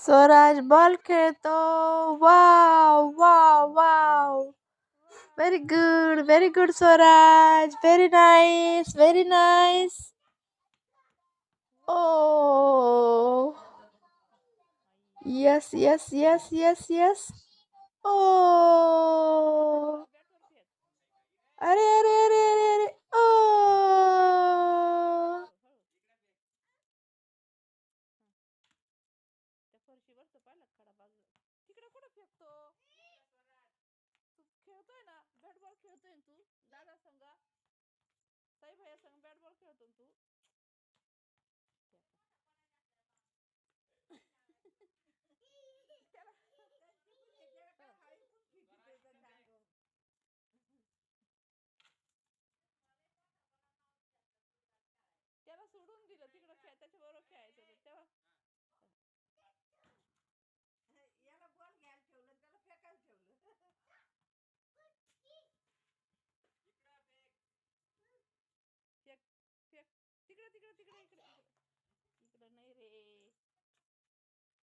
Swaraj ball खेळतो. Wow wow wow. Very good Swaraj. Very nice, very nice. Oh yes yes yes yes yes. Oh अरे अरे अरे अरे अरे. ओ तिकडे कुठे फेकतो? तू खेळतोय ना, बॅट बॉल खेळतोय ना तू दादा संग, साई भैया संग बॅट बॉल खेळतो ना तू. त्याला सोडून दिलं तिकडं त्याच्या बरोबर खेळायचं होतं तेव्हा. याला बॉल घ्यायला ठेवलं, त्याला फेकायला ठेवलं. फेक फेक तिकडे तिकडे तिकडे इकडे इकडे नाही रे.